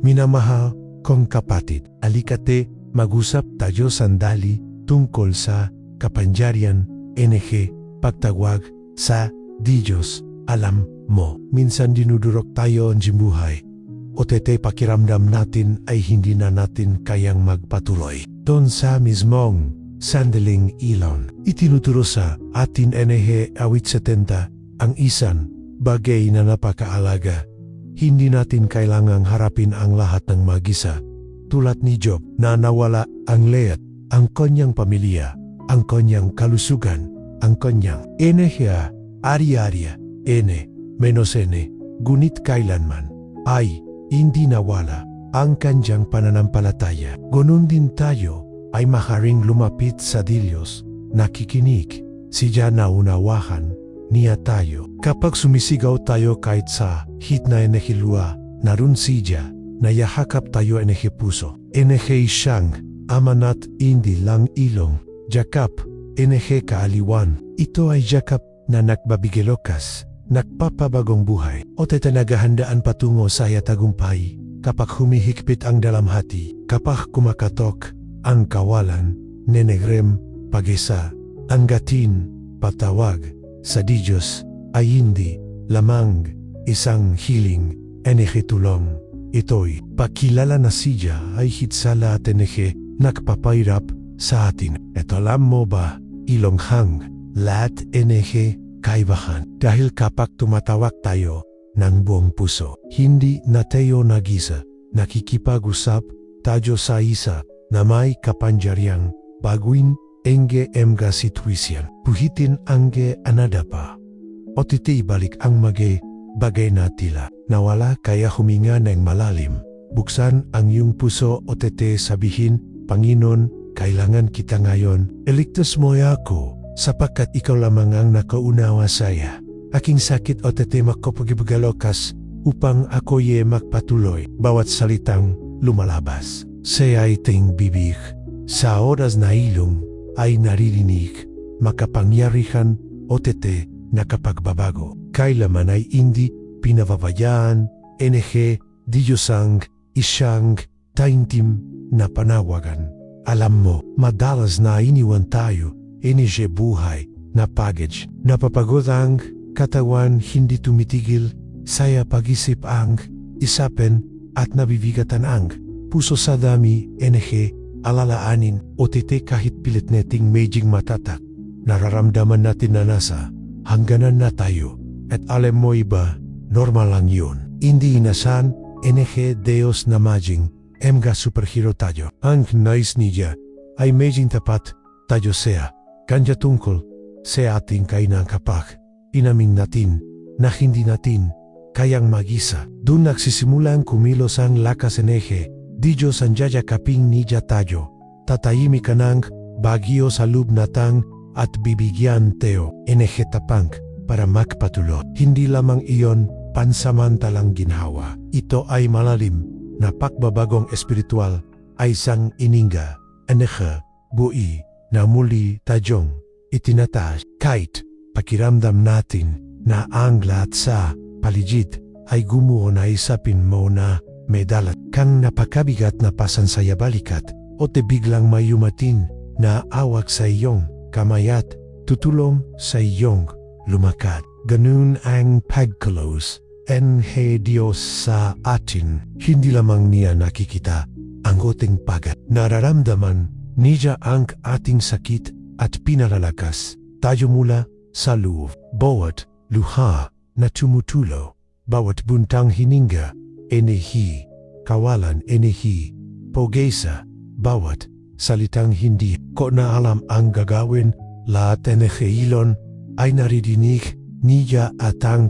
Minamahal kong kapatid, alikate mag-usap tayo sandali tungkol sa kapangyarihan, NG, pagtawag sa Diyos. Alam mo, minsan dinudurok tayo ang buhay. O pakiramdam natin ay hindi na natin kayang magpatuloy. Doon sa mismong sandaling ilon, itinuturo sa atin NG awit 70 ang isang bagay na napakaalaga. Hindi natin kailangang harapin ang lahat ng mag-isa. Tulad ni Job na nawala ang lahat, ang kanyang pamilya, ang kanyang kalusugan, ang kanyang enerhiya, ari-ariya, menos gunit kailanman ay hindi nawala ang kanyang pananampalataya. Ganun din tayo ay maaaring lumapit sa Diyos, nakikinig, siya naunawahan niya tayo. Kapag sumisigaw tayo kahit sa hit na enehilua, narun siya, nayahakap tayo puso. NG siyang amanat hindi lang ilong, jakap, NG kaaliwan. Ito ay jakap na nakbabigelokas, nakpapabagong buhay. O nagahandaan patungo sa tagumpay. Kapag humihigpit ang dalamhati, kapag kumakatok ang kawalan, nenegrem, pag-isa, ang gatin, patawag sa Diyos ay hindi lamang isang hiling, NG tulong. Ito'y pakilala na siya ay hitsala at NG nakpapahirap sa atin. At alam mo ba, ilonghang lahat NG kaibahan. Dahil kapag tumatawag tayo ng buong puso, hindi na tayo nag-isa. Nakikipag-usap tayo sa isa na may kapangyarihang baguin NG mga sitwasyon. Puhitin ang anadapa. O ibalik ang bagay na tila nawala kaya huminga ng malalim. Buksan ang iyong puso o sabihin, Panginoon, kailangan kita ngayon. Iligtas mo ako sapagkat ikaw lamang ang nakaunawa saya. Aking sakit o makapagibagalokas upang ako'y magpatuloy. Bawat salitang lumalabas sa ating bibig sa oras na ilong ay naririnig, makapangyarihan o nakapagbabago. Kailaman ay hindi pinababayaan, NG, Diyos ang isang taimtim na panawagan. Alam mo, madalas na iniwan tayo, NG buhay, na package, napapagod ang katawan hindi tumitigil, saya pag-isip ang isapin at nabibigatan ang puso sa dami, NG, alalaanin o kahit pilit neting medjing matatak. Nararamdaman natin na nasa hangganan na tayo. At alam mo iba, normal lang yun. Hindi inasan, NG Deus na maging mga superhero tayo. Ang nais niya ay medjing tapat tayo siya. Kanya tungkol sa ating kainang kapag inamin natin na hindi natin kayang mag-isa. Doon nagsisimulang kumilos ang lakas NG. Diyos ang yayakaping niya tayo. Tatahimik ka ng bagyo sa loob natang at bibigyan tayo NG tapang para magpatulot. Hindi lamang iyon pansamantalang ginhawa. Ito ay malalim na pagbabagong espiritual ay isang ininga, NG, bui na muli tayong itinataas. Kahit pakiramdam natin na ang lahat sa paligid ay gumuho na isapin mo na may dalat kang napakabigat na pasansaya balikat o biglang may yumatin na awak sa iyong kamay at tutulong sa iyong lumakad. Ganun ang pagkalos NG Diyos sa atin. Hindi lamang niya nakikita ang ating pagat. Nararamdaman niya ang ating sakit at pinalalakas tayo mula sa loob. Bawat luha na tumutulo, bawat buntang hininga, NG, kawalan NG, pogesa, bawat salitang hindi ko na alam ang gagawin, lahat NG ilon ay naririnig niya at ang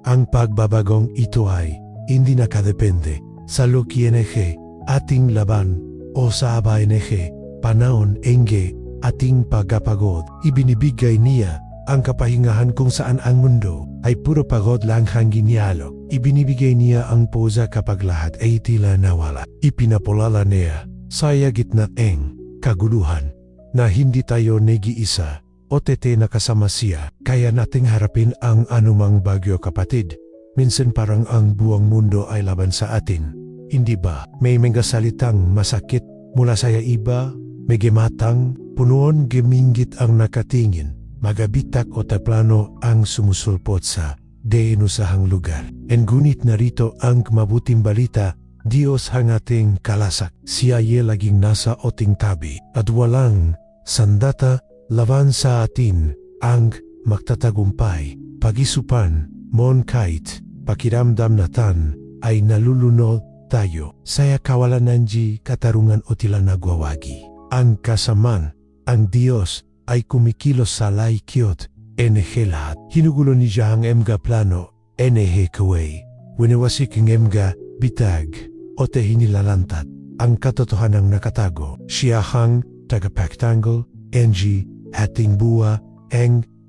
ang pagbabagong ito ay hindi nakadepende sa loki NG, ating laban o sa aba NG, panahon NG, ating pagkapagod. Ibinibigay niya ang kapahingahan kung saan ang mundo ay puro pagod lang hanggang giniyalo. Ibinibigay niya ang poza kapag lahat ay tila nawala. Ipinapolala niya sa gitna ng kaguluhan na hindi tayo nag-iisa o nakasama siya. Kaya nating harapin ang anumang bagyo kapatid. Minsan parang ang buong mundo ay laban sa atin. Hindi ba? May mga salitang masakit mula sa iba, may gematang, punuan geminggit ang nakatingin, magabitak o taplano ang sumusulpot sa inusahang lugar. Ngunit narito ang mabuting balita, Diyos ang ating kalasak. Siya ay laging nasa ating tabi at walang sandata laban sa atin ang magtatagumpay. Pag-isupan mon kahit pakiramdam natin ay nalulunod tayo. Saya kawalan nanji katarungan o tila nagwawagi. Ang kasaman, ang Diyos ay kumikilos sa laikyot, lahat. Hinugulo ni Jahang emga plano, kaway. Winawasik ng emga bitag, o te hinilalantat. Ang katotohanang nakatago, siya hang tagapagtanggol, ating buwa,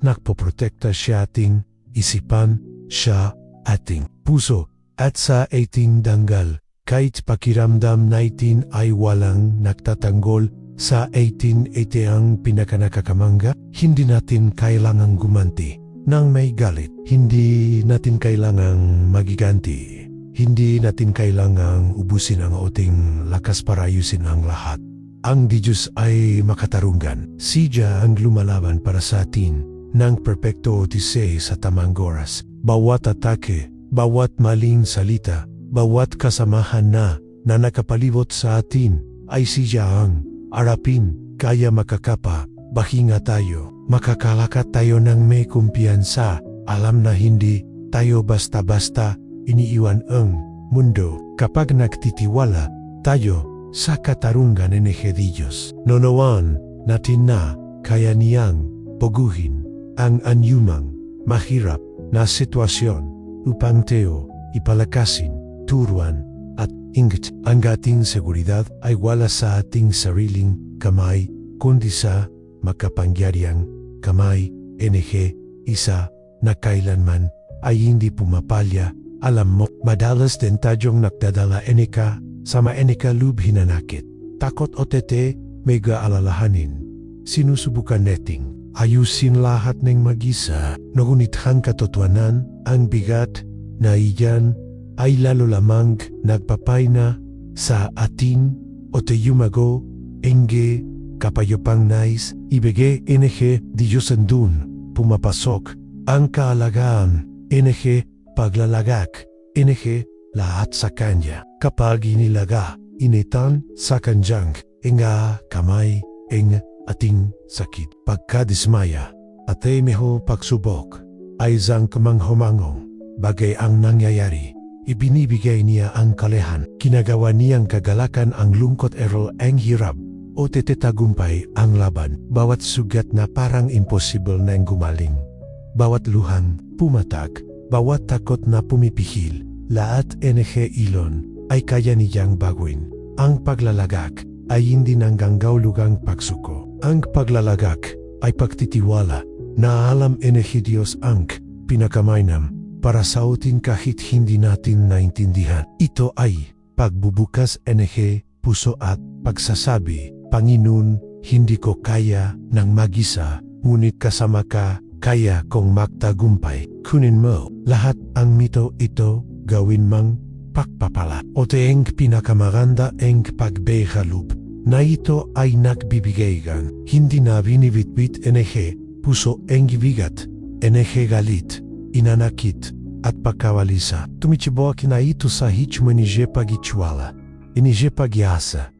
nakpoprotekta siya ating isipan, siya ating puso, at sa ating danggal. Kahit pakiramdam natin ay walang nagtatanggol sa atin ang pinakanakakamangga, hindi natin kailangang gumanti ng may galit. Hindi natin kailangang magiganti. Hindi natin kailangang ubusin ang ating lakas para ayusin ang lahat. Ang Diyos ay makatarungan. Siya ang lumalaban para sa atin ng perpekto otisay sa tamang oras. Bawat atake, bawat maling salita, bawat kasamahan na nakapalibot sa atin ay siya ang arapin, kaya makakapa, bahinga tayo. Makakalakat tayo ng may kumpiyansa. Alam na hindi tayo basta-basta iniiwan ang mundo kapag nagtitiwala tayo sa katarungan ng Diyos. Nonoan natin na kaya niyang poguhin ang anyumang mahirap na sitwasyon upang tayo ipalakasin, turuan at ingat. Ang ating seguridad ay wala sa ating sariling kamay kundi sa makapangyarihang kamay isa na kailanman ay hindi pumapalya. Alam mo, madalas din tadyong nagdadala sama lub hinanakit. Takot o tete, mega alalahanin. Sinusubukan neting ayusin lahat ng mag-isa. Ngunit ang katotohanan, ang bigat na iyan ay lalo lamang nagpapayna sa atin o tayumago, kapayopang nais, ibigay Diyos andun, pumapasok, ang kaalagaan, paglalagak, lahat sa Kanya. Kapag inilaga, initan sa Kanyang, kamay, ating sakit. Pagkadismaya, at meho pagsubok, ay zang kamanghomango, bagay ang nangyayari. Ibinibigay niya ang kalehan, kinagawa niyang kagalakan ang lungkot ang hirap, o tetetagumpay ang laban. Bawat sugat na parang impossible na gumaling. Bawat luhang pumatak, bawat takot na pumipihil, lahat ilon ay kaya niyang baguin. Ang paglalagak ay hindi nanggagaulugang pagsuko. Ang paglalagak ay pagtitiwala na alam Diyos ang pinakamainam para sa atin kahit hindi natin naintindihan. Ito ay pagbubukas puso at pagsasabi, Panginoon, hindi ko kaya ng mag-isa, ngunit kasama ka, kaya kong magtagumpay. Kunin mo lahat ang mito ito, gawin mang pagpapala. O teeng pinakamaganda ang pagbehalub na ito ay nagbibigaygan. Hindi na binibitbit puso ang ibigat, galit, inanakit, at pagkawalisa. Tumichiboak na ito sa hichmo pagichwala, pagyasa,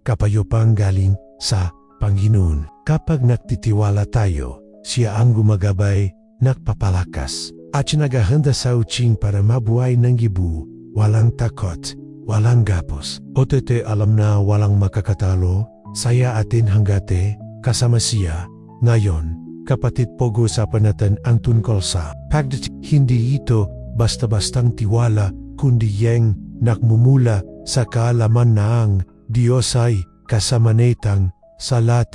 kapayopang galing sa Panginoon. Kapag nagtitiwala tayo, siya ang gumagabay, nagpapalakas, at nagahanda sa utsing para mabuhay ng gibu, walang takot, walang gapos. O tete alam na walang makakatalo, saya atin hanggate, kasama siya. Ngayon, kapatid, pag-usapan natin ang tungkol sa pagdating. Hindi ito basta-bastang tiwala, kundi yang nakmumula sa kaalaman na ang Diyos ay kasama netang salat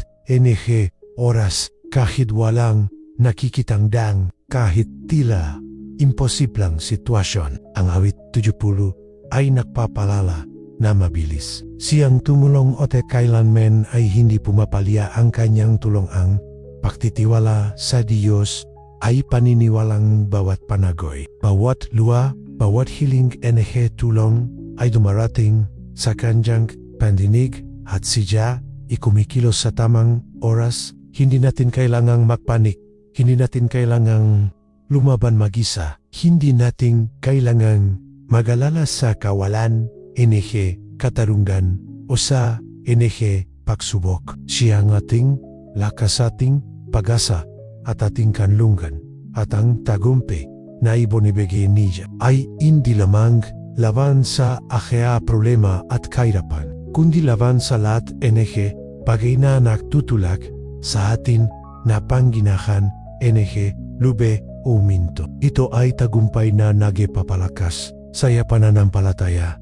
oras kahit walang nakikitang dang, kahit tila imposiblang sitwasyon. Ang awit 70 ay nagpapalala na mabilis. Siyang tumulong o kailanman ay hindi pumapalya ang kanyang tulong. Ang pagtitiwala sa Diyos ay paniniwalang bawat panagoy, bawat luha, bawat hiling NG tulong ay dumarating sa kanyang pandinig at siya ikumikilos sa tamang oras. Hindi natin kailangang magpanik. Hindi natin kailangang lumaban mag-isa. Hindi natin kailangang mag-alala sa kawalan, NG katarungan o sa NG pagsubok. Siya ang ating lakas, ating pag-asa at ating kanlungan. At ang tagumpay na ibinibigay niya ay hindi lamang laban sa akya problema at kahirapan, kundi laban sa lahat NG bagay na nagtutulak sa atin na panginahan NG lube o minto. Ito ay tagumpay na nagpapalakas sa pananampalataya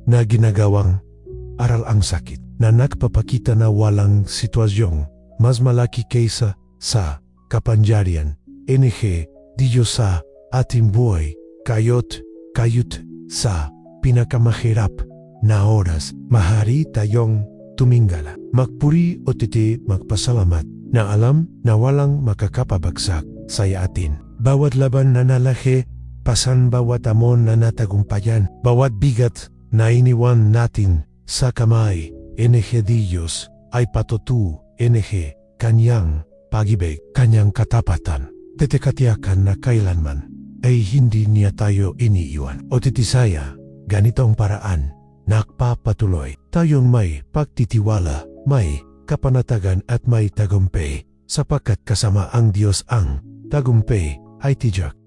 na ginagawang aral ang sakit na nagpapakita na walang sitwasyong mas malaki kaysa sa kapangyarihan NG Diyos sa ating buhay. Kayot sa pinakamahirap na oras, mahari tayong tumingala, magpuri o magpasalamat na alam na walang makakapabagsak sa atin. Bawat laban na nalahi, pasan bawat amon na natagumpayan, bawat bigat na iniwan natin sa kamay NG Diyos ay patutu NG kanyang pag-ibig, kanyang katapatan. Titikatiyakan na kailanman ay hindi niya tayo iniiwan o titisaya. Ganitong paraan, nagpapatuloy tayong may pagtitiwala, may kapanatagan at may tagumpay, sapagkat kasama ang Diyos ang tagumpay ay tiyak.